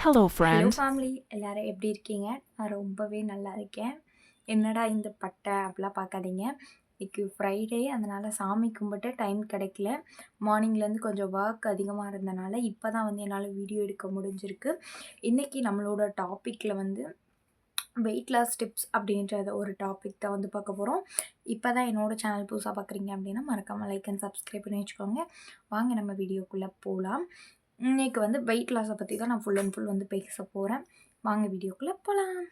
Hello, hello friend. Family எல்லாரும் எப்படி இருக்கீங்க? நான் ரொம்பவே நல்லா இருக்கேன். என்னடா இந்த பட்டை அப்படிலாம் பார்க்காதீங்க. இன்னைக்கு ஃப்ரைடே அதனால சாமி கும்பிட்டு டைம் கிடைக்கல. மார்னிங்லேருந்து கொஞ்சம் ஒர்க் அதிகமாக இருந்தனால இப்போ தான் வந்து என்னால் வீடியோ எடுக்க முடிஞ்சிருக்கு. இன்றைக்கி நம்மளோட டாப்பிக்கில் வந்து வெயிட் லாஸ் டிப்ஸ் அப்படின்றத ஒரு டாபிக் தான் வந்து பார்க்க போகிறோம். இப்போ தான் என்னோடய சேனல் புதுசாக பார்க்குறீங்க அப்படின்னா மறக்காமல் லைக் அண்ட் சப்ஸ்கிரைப் பண்ணி வச்சுக்கோங்க. வாங்க நம்ம வீடியோக்குள்ளே போகலாம். இன்றைக்கி வந்து வெயிட் லாஸை பற்றி தான் நான் ஃபுல் அண்ட் ஃபுல் வந்து பேச போகிறேன். வாங்க வீடியோக்குள்ளே போகலாம்.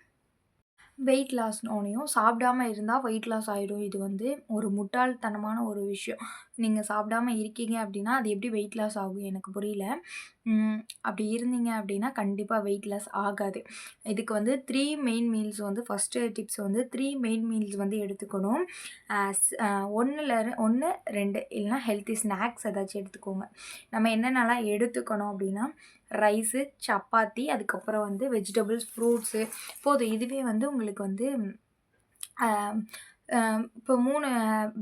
வெயிட் லாஸ்னோனையும் சாப்பிடாம இருந்தால் வெயிட் லாஸ் ஆகிடும். இது வந்து ஒரு முட்டாள்தனமான ஒரு விஷயம். நீங்கள் சாப்பிடாம இருக்கீங்க அப்படின்னா அது எப்படி வெயிட் லாஸ் ஆகும் எனக்கு புரியல. அப்படி இருந்தீங்க அப்படின்னா கண்டிப்பாக வெயிட் லாஸ் ஆகாது. இதுக்கு வந்து 3 மெயின் மீல்ஸ் வந்து ஃபஸ்ட்டு டிப்ஸ் வந்து 3 மெயின் மீல்ஸ் வந்து எடுத்துக்கணும். 1 2 இல்லைனா ஹெல்த்தி ஸ்நாக்ஸ் ஏதாச்சும் எடுத்துக்கோங்க. நம்ம என்னென்னலாம் எடுத்துக்கணும் அப்படின்னா ரைஸு, சப்பாத்தி, அதுக்கப்புறம் வந்து வெஜிடபிள்ஸ், ஃப்ரூட்ஸு போதும். இதுவே வந்து உங்களுக்கு வந்து இப்போ 3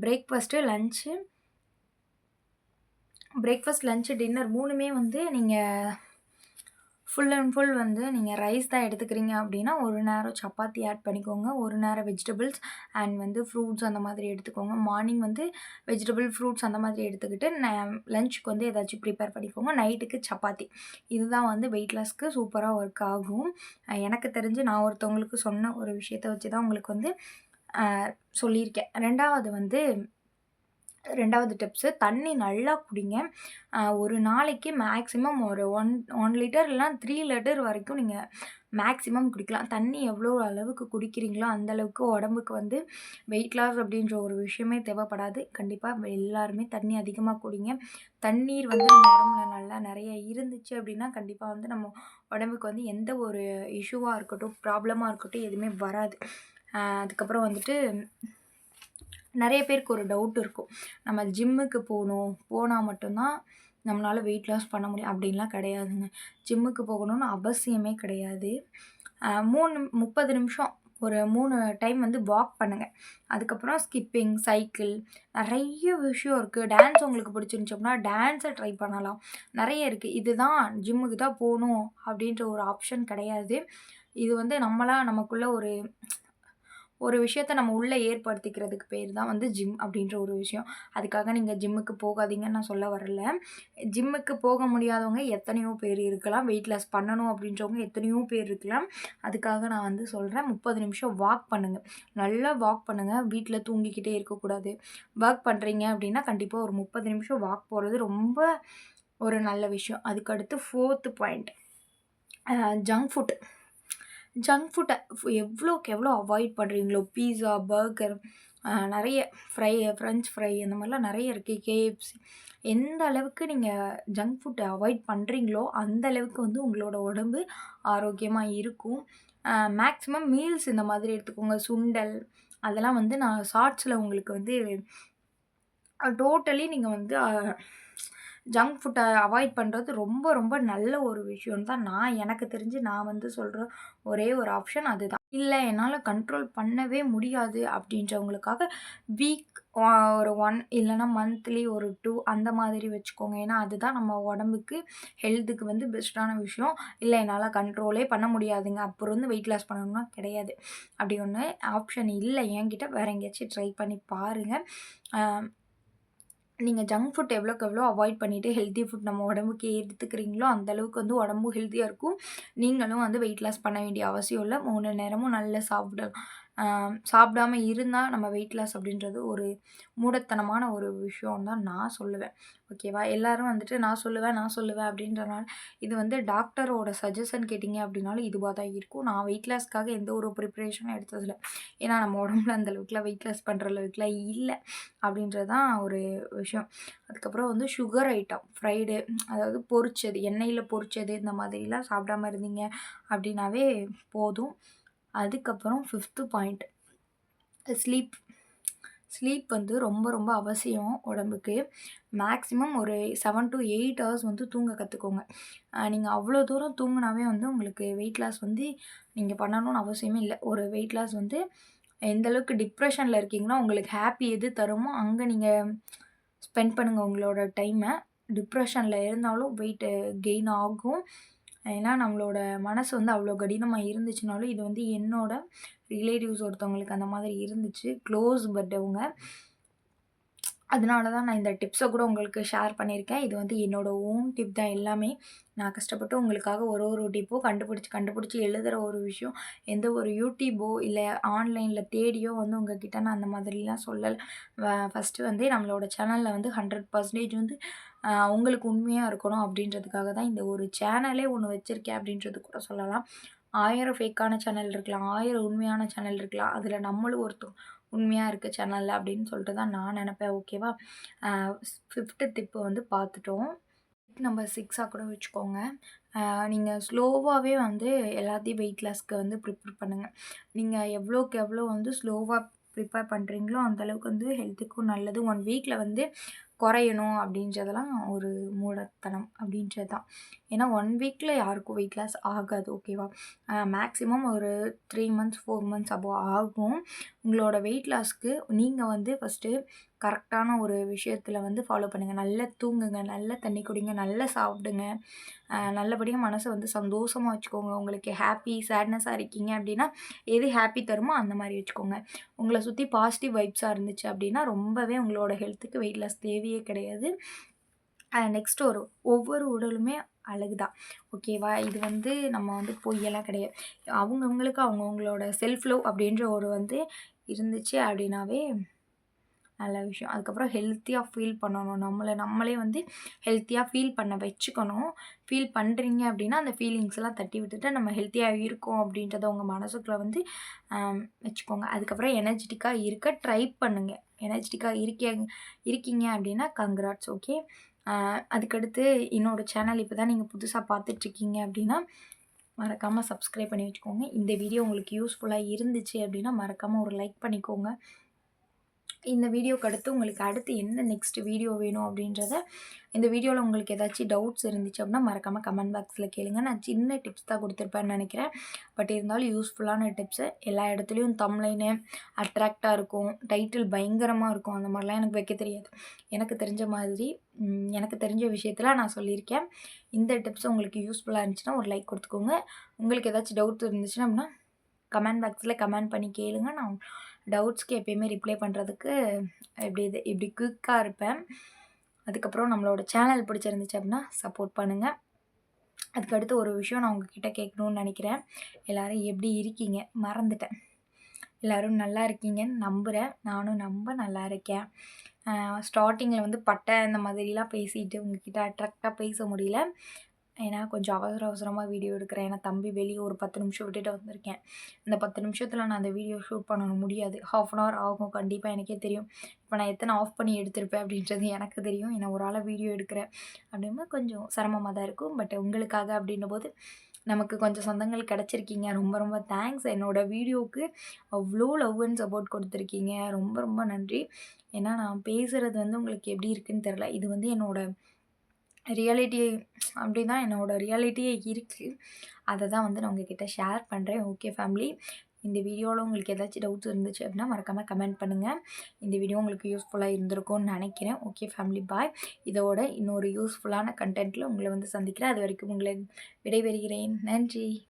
பிரேக்ஃபாஸ்ட், லன்ச்சு, டின்னர் 3மே வந்து நீங்கள் ஃபுல் அண்ட் ஃபுல் வந்து நீங்கள் ரைஸ் தான் எடுத்துக்கிறீங்க அப்படின்னா, ஒரு நேரம் சப்பாத்தி ஆட் பண்ணிக்கோங்க. ஒரு நேரம் வெஜிடபிள்ஸ் அண்ட் வந்து ஃப்ரூட்ஸ் அந்த மாதிரி எடுத்துக்கோங்க. மார்னிங் வந்து வெஜிடபிள், ஃப்ரூட்ஸ் அந்த மாதிரி எடுத்துக்கிட்டு லஞ்சுக்கு வந்து ஏதாச்சும் ப்ரிப்பேர் பண்ணிக்கோங்க. நைட்டுக்கு சப்பாத்தி. இதுதான் வந்து வெயிட் லாஸ்க்கு சூப்பராக ஒர்க் ஆகும். எனக்கு தெரிஞ்சு நான் ஒருத்தவங்களுக்கு சொன்ன ஒரு விஷயத்த வச்சு தான் உங்களுக்கு வந்து சொல்லியிருக்கேன். 2வது டிப்ஸு தண்ணி நல்லா குடிங்க. ஒரு நாளைக்கு மேக்ஸிமம் ஒரு 1 லிட்டர் இல்லைனா 3 லிட்டர் வரைக்கும் நீங்கள் மேக்ஸிமம் குடிக்கலாம். தண்ணி எவ்வளோ அளவுக்கு குடிக்கிறீங்களோ அந்த அளவுக்கு உடம்புக்கு வந்து வெயிட் லாஸ் அப்படின்ற ஒரு விஷயமே தேவைப்படாது. கண்டிப்பாக எல்லாருமே தண்ணி அதிகமாக குடிங்க. தண்ணீர் வந்து நம்ம உடம்புல நல்லா நிறைய இருந்துச்சு அப்படின்னா கண்டிப்பாக வந்து நம்ம உடம்புக்கு வந்து எந்த ஒரு இஷ்யூவாக இருக்கட்டும், ப்ராப்ளமாக இருக்கட்டும் எதுவுமே வராது. அதுக்கப்புறம் வந்துட்டு நிறைய பேருக்கு ஒரு டவுட் இருக்கும். நம்ம ஜிம்முக்கு போனால் மட்டும்தான் நம்மளால் வெயிட் லாஸ் பண்ண முடியும் அப்படின்லாம் கிடையாதுங்க. ஜிம்முக்கு போகணும்னு அவசியமே கிடையாது. 30 நிமிஷம் ஒரு 3 டைம் வந்து வாக் பண்ணுங்கள். அதுக்கப்புறம் ஸ்கிப்பிங், சைக்கிள் நிறைய விஷயம் இருக்குது. டான்ஸ் உங்களுக்கு பிடிச்சிருந்துச்சு அப்படின்னா டான்ஸை ட்ரை பண்ணலாம். நிறைய இருக்குது. இதுதான் ஜிம்முக்கு தான் போகணும் அப்படின்ற ஒரு ஆப்ஷன் கிடையாது. இது வந்து நமக்குள்ள ஒரு விஷயத்த நம்ம உள்ளே ஏற்படுத்திக்கிறதுக்கு பேர் தான் வந்து ஜிம் அப்படின்ற ஒரு விஷயம். அதுக்காக நீங்கள் ஜிம்முக்கு போகாதீங்கன்னு நான் சொல்ல வரல. ஜிம்முக்கு போக முடியாதவங்க எத்தனையோ பேர் இருக்கலாம். வெயிட் லாஸ் பண்ணணும் அப்படின்றவங்க எத்தனையோ பேர் இருக்கலாம். அதுக்காக நான் வந்து சொல்கிறேன் 30 நிமிஷம் வாக் பண்ணுங்கள். நல்லா வாக் பண்ணுங்கள். வீட்டில் தூங்கிக்கிட்டே இருக்கக்கூடாது. வாக் பண்ணுறீங்க அப்படின்னா கண்டிப்பாக ஒரு 30 நிமிஷம் வாக் போகிறது ரொம்ப ஒரு நல்ல விஷயம். அதுக்கடுத்து 4th பாயிண்ட் ஜங்க் ஃபுட்டை எவ்வளோக்கு எவ்வளோ அவாய்ட் பண்ணுறீங்களோ பீஸா, பர்கர், நிறைய ஃப்ரெஞ்ச் ஃப்ரை அந்த மாதிரிலாம் நிறைய இருக்குது. கேஎஃப்சி எந்த அளவுக்கு நீங்கள் ஜங்க் ஃபுட்டை அவாய்ட் பண்ணுறீங்களோ அந்த அளவுக்கு வந்து உங்களோட உடம்பு ஆரோக்கியமாக இருக்கும். மேக்ஸிமம் மீல்ஸ் இந்த மாதிரி எடுத்துக்கோங்க. சுண்டல் அதெல்லாம் வந்து நான் ஷார்ட்ஸில் உங்களுக்கு வந்து டோட்டலி நீங்கள் வந்து ஜங்க் ஃபுட்டை அவாய்ட் பண்ணுறது ரொம்ப ரொம்ப நல்ல ஒரு விஷயம்னு தான் எனக்கு தெரிஞ்சு நான் வந்து சொல்கிற ஒரே ஒரு ஆப்ஷன் அதுதான். இல்லை என்னால் கண்ட்ரோல் பண்ணவே முடியாது அப்படின்றவங்களுக்காக வீக் ஒரு 1 இல்லைனா மந்த்லி ஒரு 2 அந்த மாதிரி வச்சுக்கோங்க. ஏன்னா அதுதான் நம்ம உடம்புக்கு ஹெல்த்துக்கு வந்து பெஸ்ட்டான விஷயம். இல்லை என்னால் கண்ட்ரோலே பண்ண முடியாதுங்க அப்புறம் வந்து வெயிட் லாஸ் பண்ணணும்னா கிடையாது. அப்படி ஒன்று ஆப்ஷன் இல்லை என்கிட்ட. வேறு எங்கேயாச்சும் ட்ரை பண்ணி பாருங்கள். நீங்கள் ஜங்க் ஃபுட் எவ்வளோக்கு எவ்வளோ அவாய்ட் பண்ணிவிட்டு ஹெல்த்தி ஃபுட் நம்ம உடம்புக்கு எடுத்துக்கிறீங்களோ அந்தளவுக்கு வந்து உடம்பும் ஹெல்த்தியாக இருக்கும். நீங்களும் வந்து வெயிட் லாஸ் பண்ண வேண்டிய அவசியம் இல்லை. 3 நேரமும் நல்லா சாப்பிடாம இருந்தால் நம்ம வெயிட் லாஸ் அப்படின்றது ஒரு மூடத்தனமான ஒரு விஷயம் தான் நான் சொல்லுவேன். ஓகேவா? எல்லோரும் வந்துட்டு நான் சொல்லுவேன் அப்படின்றனால இது வந்து டாக்டரோட சஜஷன் கேட்டிங்க அப்படின்னாலும் இதுவாக தான் இருக்கும். நான் வெயிட் லாஸ்க்காக எந்த ஒரு ப்ரிப்ரேஷனும் எடுத்ததில்லை. ஏன்னா நம்ம உடம்புல அந்த அளவுக்குலாம் வெயிட் லாஸ் பண்ணுற அளவுக்குலாம் இல்லை அப்படின்றது தான் ஒரு விஷயம். அதுக்கப்புறம் வந்து சுகர் ஐட்டம், ஃப்ரைடு அதாவது பொரிச்சது, எண்ணெயில் பொரிச்சது இந்த மாதிரிலாம் சாப்பிடாம இருந்தீங்க அப்படின்னாவே போதும். அதுக்கப்புறம் 5th பாயிண்ட் ஸ்லீப் வந்து ரொம்ப ரொம்ப அவசியம் உடம்புக்கு. மேக்ஸிமம் ஒரு 7 to 8 ஹவர்ஸ் வந்து தூங்க கற்றுக்கோங்க. நீங்கள் அவ்வளோ தூரம் தூங்கினாவே வந்து உங்களுக்கு வெயிட் லாஸ் வந்து நீங்கள் பண்ணணும்னு அவசியமே இல்லை. ஒரு வெயிட் லாஸ் வந்து எந்த அளவுக்கு டிப்ரெஷனில் இருக்கீங்கன்னா உங்களுக்கு ஹாப்பி எது தருமோ அங்கே நீங்கள் ஸ்பெண்ட் பண்ணுங்கள் உங்களோட டைமை. டிப்ரெஷனில் இருந்தாலும் வெயிட்டு கெயின் ஆகும். ஏன்னா நம்மளோட மனசு வந்து அவ்வளோ கடினமா இருந்துச்சுனாலும், இது வந்து என்னோட ரிலேட்டிவ்ஸ் ஒருத்தவங்களுக்கு அந்த மாதிரி இருந்துச்சு. க்ளோஸ் பட் அவங்க. அதனால தான் நான் இந்த டிப்ஸ கூட உங்களுக்கு ஷேர் பண்ணியிருக்கேன். இது வந்து என்னோட ஓன் டிப் தான் எல்லாமே. நான் கஷ்டப்பட்டு உங்களுக்காக ஒரு ஒரு டிப்போ கண்டுபிடிச்சு எழுதுற ஒரு விஷயம். எந்த ஒரு யூடியூபோ, இல்ல ஆன்லைன்ல தேடியோ வந்து உங்ககிட்ட நான் அந்த மாதிரிலாம் சொல்லல. ஃபர்ஸ்ட்டு வந்து நம்மளோட சேனல்ல வந்து 100% வந்து உங்களுக்கு உண்மையா இருக்கணும் அப்படின்றதுக்காக தான் இந்த ஒரு சேனலே ஒண்ணு வச்சிருக்கேன் அப்படின்றது கூட சொல்லலாம். 1000 ஃபேக்கான சேனல் இருக்கலாம். 1000 உண்மையான சேனல் இருக்கலாம். அதில நம்மளும் ஒருத்தர் உண்மையா இருக்க சேனல்ல அப்படின்னு சொல்லிட்டு தான் நான் நெனப்பேன். ஓகேவா? அ 5த் டிப் வந்து பார்த்துட்டோம். நம்பர் 6ஆ கூட வச்சுக்கோங்க. நீங்க ஸ்லோவாவே வந்து எல்லாத்தையும் வெயிட் லாஸ்க்கு வந்து ப்ரிப்பேர் பண்ணுங்க. நீங்க எவ்வளோக்கு எவ்வளோ வந்து ஸ்லோவா ப்ரிப்பேர் பண்றீங்களோ, அந்த அளவுக்கு வந்து ஹெல்த்துக்கும் நல்லது. 1 வீக்ல வந்து குறையணும் அப்படின்றதெல்லாம் ஒரு மூடத்தனம் அப்படின்றது தான். ஏன்னா 1 வீக்ல யாருக்கும் வெயிட் லாஸ் ஆகாது. ஓகேவா? மேக்ஸிமம் ஒரு 3 மந்த்ஸ், 4 மந்த்ஸ் அபோவ் ஆகும். உங்களோட வெயிட் லாஸ்க்கு நீங்க வந்து ஃபர்ஸ்ட்டு கரெக்டான ஒரு விஷயத்துல வந்து ஃபாலோ பண்ணுங்க. நல்லா தூங்குங்க, நல்லா தண்ணி குடிங்க, நல்லா சாப்பிடுங்க. நல்லபடியா மனச வந்து சந்தோஷமா வச்சுக்கோங்க. உங்களுக்கு ஹேப்பி, சேட்னஸா இருக்கீங்க அப்டின்னா, எது ஹேப்பி தருமோ அந்த மாரி வச்சுக்கோங்க. உங்கள சுத்தி பாசிட்டிவ் வைப்ஸா இருந்துச்சு அப்டின்னா, ரொம்பவே உங்களோட ஹெல்த்துக்கு வெயிட் லாஸ் தேவையே கிடையாது. நெக்ஸ்ட் ஒவ்வொரு உடலுமே அழகு தான். ஓகேவா? இது வந்து நம்ம வந்து பொய்யெல்லாம் கிடையாது. அவங்கவங்களுக்கு அவங்கவங்களோட செல்ஃப் லவ் அப்டின்ற ஒரு வந்து இருந்துச்சு அப்டின்னாவே நல்ல விஷயம். அதுக்கப்புறம் ஹெல்த்தியா ஃபீல் பண்ணணும். நம்மளே வந்து ஹெல்த்தியா ஃபீல் பண்ண வச்சுக்கணும். ஃபீல் பண்றீங்க அப்டின்னா, அந்த ஃபீலிங்ஸ்லாம் தட்டி விட்டுட்டு நம்ம ஹெல்த்தியா இருக்கோம் அப்டின்றத உங்க மனசுக்குள்ள வந்து வச்சுக்கோங்க. அதுக்கப்புறம் எனர்ஜெட்டிக்கா இருக்க ட்ரை பண்ணுங்க. எனர்ஜெட்டிக்கா இருக்கீங்க அப்டின்னா கங்ராட்ஸ். ஓகே. அதுக்கடுத்து என்னோட சேனல் இப்ப தான் நீங்க புதுசா பார்த்துட்ருக்கீங்க அப்டின்னா, மறக்காம சப்ஸ்கிரைப் பண்ணி வச்சுக்கோங்க. இந்த வீடியோ உங்களுக்கு யூஸ்ஃபுல்லா இருந்துச்சு அப்டின்னா, மறக்காம ஒரு லைக் பண்ணிக்கோங்க. இந்த வீடியோக்கு அடுத்து உங்களுக்கு அடுத்து என்ன நெக்ஸ்ட் வீடியோ வேணும் அப்படின்றத இந்த வீடியோவில் உங்களுக்கு ஏதாச்சும் டவுட்ஸ் இருந்துச்சு அப்படின்னா மறக்காமல் கமெண்ட் பாக்ஸில் கேளுங்க. நான் சின்ன டிப்ஸ் தான் கொடுத்துருப்பேன்னு நினைக்கிறேன். பட் இருந்தாலும் யூஸ்ஃபுல்லான டிப்ஸு. எல்லா இடத்துலையும் தம்ப்லைனு அட்ராக்டாக இருக்கும், டைட்டில் பயங்கரமாக இருக்கும். அந்த மாதிரிலாம் எனக்கு வைக்க தெரியாது. எனக்கு தெரிஞ்ச மாதிரி எனக்கு தெரிஞ்ச விஷயத்தில் நான் சொல்லியிருக்கேன். இந்த டிப்ஸ் உங்களுக்கு யூஸ்ஃபுல்லாக இருந்துச்சுன்னா ஒரு லைக் கொடுத்துக்கோங்க. உங்களுக்கு ஏதாச்சும் டவுட் இருந்துச்சுன்னா அப்படின்னா கமெண்ட் பாக்ஸில் கமெண்ட் பண்ணி கேளுங்க. நான் டவுட்ஸ்க்கு எப்பயுமே ரிப்ளை பண்ணுறதுக்கு இப்படி குயிக்காக இருப்பேன். அதுக்கப்புறம் நம்மளோட சேனல் பிடிச்சிருந்துச்சு அப்படின்னா சப்போர்ட் பண்ணுங்கள். அதுக்கடுத்து ஒரு விஷயம் நான் உங்ககிட்ட கேட்கணும்னு நினைக்கிறேன். எல்லோரும் எப்படி இருக்கீங்க? மறந்துட்டேன். எல்லோரும் நல்லா இருக்கீங்கன்னு நம்புகிறேன். நானும் நல்லா இருக்கேன். ஸ்டார்டிங்கில் வந்து பட்டை இந்த மாதிரிலாம் பேசிட்டு உங்ககிட்ட அட்ராக்டாக பேச முடியல. ஏன்னா கொஞ்சம் அவசரமாக வீடியோ எடுக்கிறேன். ஏன்னா தம்பி வெளியே ஒரு 10 நிமிஷம் விட்டுட்டு வந்திருக்கேன். இந்த 10 நிமிஷத்தில் நான் அந்த வீடியோ ஷூட் பண்ண முடியாது. 1/2 அன் ஹவர் ஆகும் கண்டிப்பாக. எனக்கே தெரியும். இப்போ நான் எத்தனை ஆஃப் பண்ணி எடுத்திருப்பேன் அப்படின்றது எனக்கு தெரியும். ஏன்னா ஒரு ஆளாக வீடியோ எடுக்கிறேன் அப்படிங்கும்போது கொஞ்சம் சிரமமாக தான் இருக்கும். பட் உங்களுக்காக அப்படின்னும்போது நமக்கு கொஞ்சம் சொந்தங்கள் கிடச்சிருக்கீங்க. ரொம்ப ரொம்ப தேங்க்ஸ். என்னோடய வீடியோவுக்கு அவ்வளோ லவ் அண்ட் சப்போர்ட் கொடுத்துருக்கீங்க. ரொம்ப ரொம்ப நன்றி. ஏன்னா நான் பேசுகிறது வந்து உங்களுக்கு எப்படி இருக்குன்னு தெரில. இது வந்து ரியாலிட்டி அப்படி தான் என்னோடய ரியாலிட்டியே இருக்குது. அதை தான் வந்து நான் உங்ககிட்ட ஷேர் பண்ணுறேன். Okay family. இந்த வீடியோவில் உங்களுக்கு ஏதாச்சும் டவுட்ஸ் இருந்துச்சு அப்படின்னா மறக்காமல் கமெண்ட் பண்ணுங்கள். இந்த வீடியோ உங்களுக்கு யூஸ்ஃபுல்லாக இருந்திருக்கும்னு நினைக்கிறேன். ஓகே ஃபேமிலி பாய். இதோட இன்னொரு யூஸ்ஃபுல்லான கண்டென்ட்டில் உங்களை வந்து சந்திக்கிறேன். அது வரைக்கும் உங்களை விடைபெறுகிறேன். நன்றி.